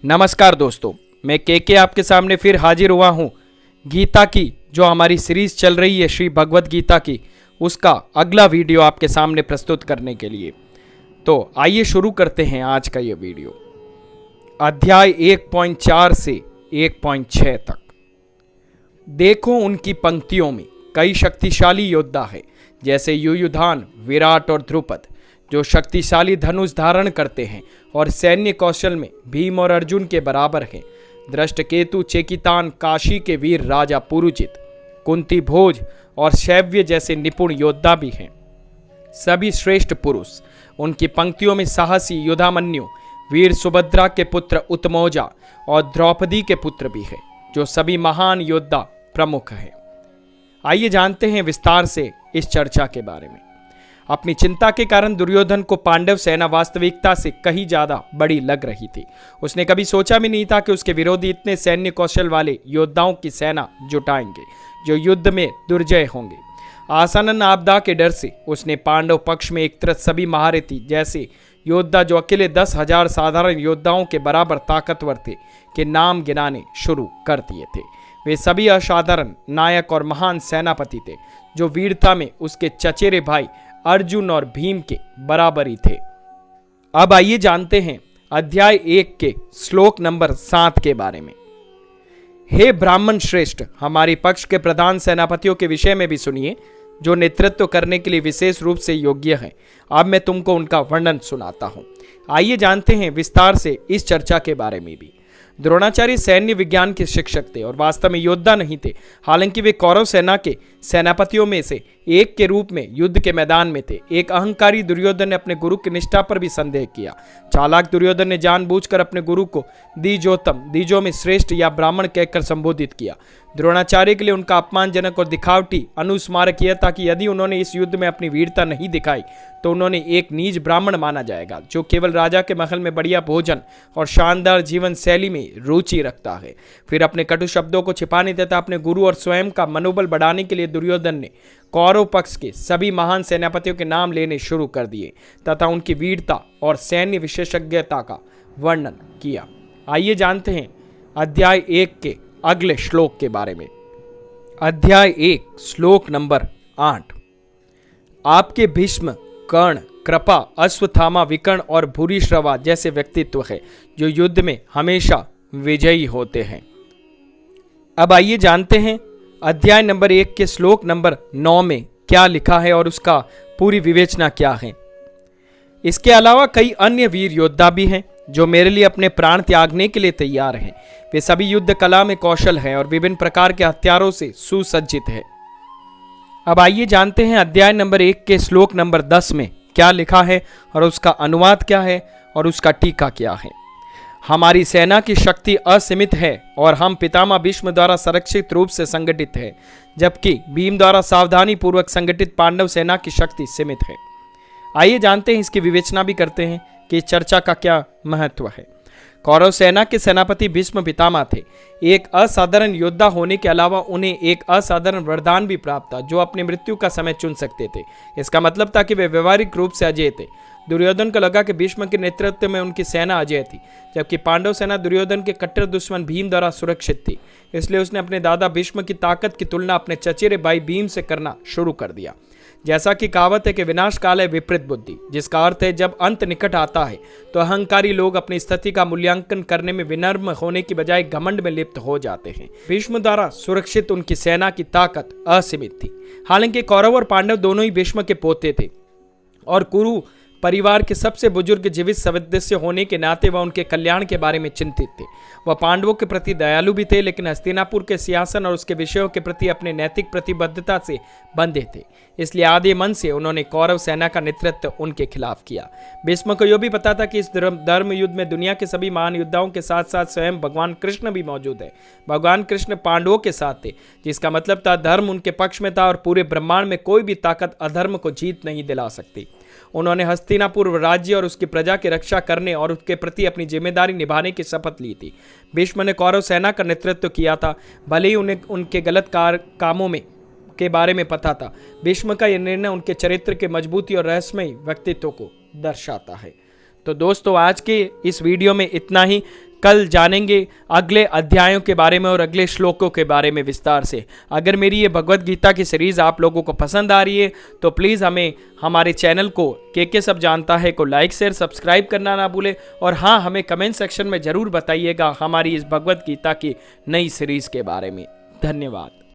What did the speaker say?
नमस्कार दोस्तों, मैं के आपके सामने फिर हाजिर हुआ हूँ। गीता की जो हमारी सीरीज चल रही है श्री भगवत गीता की, उसका अगला वीडियो आपके सामने प्रस्तुत करने के लिए। तो आइए शुरू करते हैं आज का ये वीडियो। अध्याय 1.4 से 1.6 तक। देखो उनकी पंक्तियों में कई शक्तिशाली योद्धा है, जैसे युयुधान, विराट और द्रुपद, जो शक्तिशाली धनुष धारण करते हैं और सैन्य कौशल में भीम और अर्जुन के बराबर हैं। दृष्टकेतु, चेकितान, काशी के वीर राजा पुरुजित, कुंती भोज और शैव्य जैसे निपुण योद्धा भी हैं। सभी श्रेष्ठ पुरुष। उनकी पंक्तियों में साहसी युधामन्यु, वीर सुभद्रा के पुत्र उत्मौजा और द्रौपदी के पुत्र भी है, जो सभी महान योद्धा प्रमुख हैं। आइए जानते हैं विस्तार से इस चर्चा के बारे में। अपनी चिंता के कारण दुर्योधन को पांडव सेना वास्तविकता से कहीं ज्यादा बड़ी लग रही थी। उसने कभी सोचा भी नहीं था कि उसके विरोधी इतने सैन्य कौशल वाले योद्धाओं की सेना जुटाएंगे, जो युद्ध में दुर्जय होंगे। आसन्न आपदा के डर से उसने पांडव पक्ष में एक तरफ सभी महारथी जैसे योद्धा, जो अकेले 10,000 साधारण योद्धाओं के बराबर ताकतवर थे, के नाम गिनाने शुरू कर दिए थे। वे सभी असाधारण नायक और महान सेनापति थे, जो वीरता में उसके चचेरे भाई अर्जुन और भीम के बराबर ही थे। अब आइए जानते हैं अध्याय 1 के श्लोक नंबर 7 के बारे में। हे ब्राह्मण श्रेष्ठ, हमारी पक्ष के प्रधान सेनापतियों के विषय में भी सुनिए, जो नेतृत्व करने के लिए विशेष रूप से योग्य हैं। अब मैं तुमको उनका वर्णन सुनाता हूं। आइए जानते हैं विस्तार से इस चर्चा के बारे में भी। द्रोणाचार्य सैन्य विज्ञान के शिक्षक थे और वास्तव में योद्धा नहीं थे। हालांकि वे कौरव सेना के सेनापतियों में से एक के रूप में युद्ध के मैदान में थे। एक अहंकारी दुर्योधन ने अपने गुरु की निष्ठा पर भी संदेह किया। चालाक दुर्योधन ने जानबूझकर अपने गुरु को द्विजोत्तम, द्विजों में श्रेष्ठ या ब्राह्मण कहकर संबोधित किया। द्रोणाचार्य के लिए उनका अपमानजनक और दिखावटी अनुस्मारक यह था कि यदि उन्होंने इस युद्ध में अपनी वीरता नहीं दिखाई तो उन्होंने एक नीच ब्राह्मण माना जाएगा, जो केवल राजा के महल में बढ़िया भोजन और शानदार जीवन शैली में रुचि रखता है। फिर अपने कटु शब्दों को छिपाने तथा अपने गुरु और स्वयं का मनोबल बढ़ाने के लिए दुर्योधन ने कौरव पक्ष के सभी महान सेनापतियों के नाम लेने शुरू कर दिए तथा उनकी वीरता और सैन्य विशेषज्ञता का वर्णन किया। आइए जानते हैं अध्याय 1 के अगले श्लोक के बारे में। अध्याय 1 श्लोक नंबर 8। आपके भीष्म, कर्ण, कृपा, अश्वत्थामा, विकर्ण और भूरिश्रवा जैसे व्यक्तित्व है, जो युद्ध में हमेशा विजयी होते हैं। अब आइए जानते हैं अध्याय नंबर 1 के श्लोक नंबर 9 में क्या लिखा है और उसका पूरी विवेचना क्या है। इसके अलावा कई अन्य वीर योद्धा भी हैं, जो मेरे लिए अपने प्राण त्यागने के लिए तैयार हैं। वे सभी युद्ध कला में कौशल हैं और विभिन्न प्रकार के हथियारों से सुसज्जित है। अब आइए जानते हैं अध्याय नंबर 1 के श्लोक नंबर 10 में क्या लिखा है और उसका अनुवाद क्या है और उसका टीका क्या है। हमारी सेना की शक्ति असीमित है और हम पितामह भीष्म द्वारा संरक्षित रूप से संगठित है, जबकि भीम द्वारा सावधानी पूर्वक संगठित पांडव सेना की शक्ति सीमित है। आइए जानते हैं, इसकी विवेचना भी करते हैं कि इस चर्चा का क्या महत्व है। कौरव सेना के सेनापति भीष्म पितामह थे। एक असाधारण योद्धा होने के अलावा उन्हें एक असाधारण वरदान भी प्राप्त था, जो अपनी मृत्यु का समय चुन सकते थे। इसका मतलब था कि वे व्यवहारिक रूप से अजय थे। दुर्योधन को लगा कि भीष्म के नेतृत्व में उनकी सेना अजय थी, जबकि पांडव सेना दुर्योधन के कट्टर दुश्मन भीम द्वारा सुरक्षित थी। इसलिए उसने अपने दादा भीष्म की ताकत की तुलना अपने चचेरे भाई भीम से करना शुरू कर दिया। जैसा कि कहावत है कि विनाश काल है विपरीत बुद्धि, जिसका अर्थ है जब अंत निकट आता है तो अहंकारी लोग अपनी स्थिति का मूल्यांकन करने में विनम्र होने की बजाय घमंड में लिप्त हो जाते हैं। भीष्म द्वारा सुरक्षित उनकी सेना की ताकत असीमित थी। हालांकि कौरव और पांडव दोनों ही भीष्म के पोते थे और कुरु परिवार के सबसे बुजुर्ग जीवित सदस्य होने के नाते वह उनके कल्याण के बारे में चिंतित थे। वह पांडवों के प्रति दयालु भी थे, लेकिन हस्तिनापुर के सिंहासन और उसके विषयों के प्रति अपने नैतिक प्रतिबद्धता से बंधे थे। इसलिए आधे मन से उन्होंने कौरव सेना का नेतृत्व उनके खिलाफ किया। भीष्म को यह भी पता था कि इस धर्म युद्ध में दुनिया के सभी महान योद्धाओं के साथ साथ स्वयं भगवान कृष्ण भी मौजूद है। भगवान कृष्ण पांडवों के साथ थे, जिसका मतलब था धर्म उनके पक्ष में था और पूरे ब्रह्मांड में कोई भी ताकत अधर्म को जीत नहीं दिला सकती। उन्होंने हस्तिनापुर राज्य और उसकी प्रजा की रक्षा करने और उसके प्रति अपनी जिम्मेदारी निभाने की शपथ ली थी। भीष्म ने कौरव सेना का नेतृत्व किया था, भले ही उन्हें उनके गलत कामों में के बारे में पता था। भीष्म का यह निर्णय उनके चरित्र के मजबूती और रहस्यमयी व्यक्तित्व को दर्शाता है। तो दोस्तों आज के इस वीडियो में इतना ही। कल जानेंगे अगले अध्यायों के बारे में और अगले श्लोकों के बारे में विस्तार से। अगर मेरी ये भगवत गीता की सीरीज़ आप लोगों को पसंद आ रही है तो प्लीज़ हमें हमारे चैनल को के सब जानता है को लाइक शेयर सब्सक्राइब करना ना भूले। और हाँ, हमें कमेंट सेक्शन में ज़रूर बताइएगा हमारी इस भगवत गीता की नई सीरीज़ के बारे में। धन्यवाद।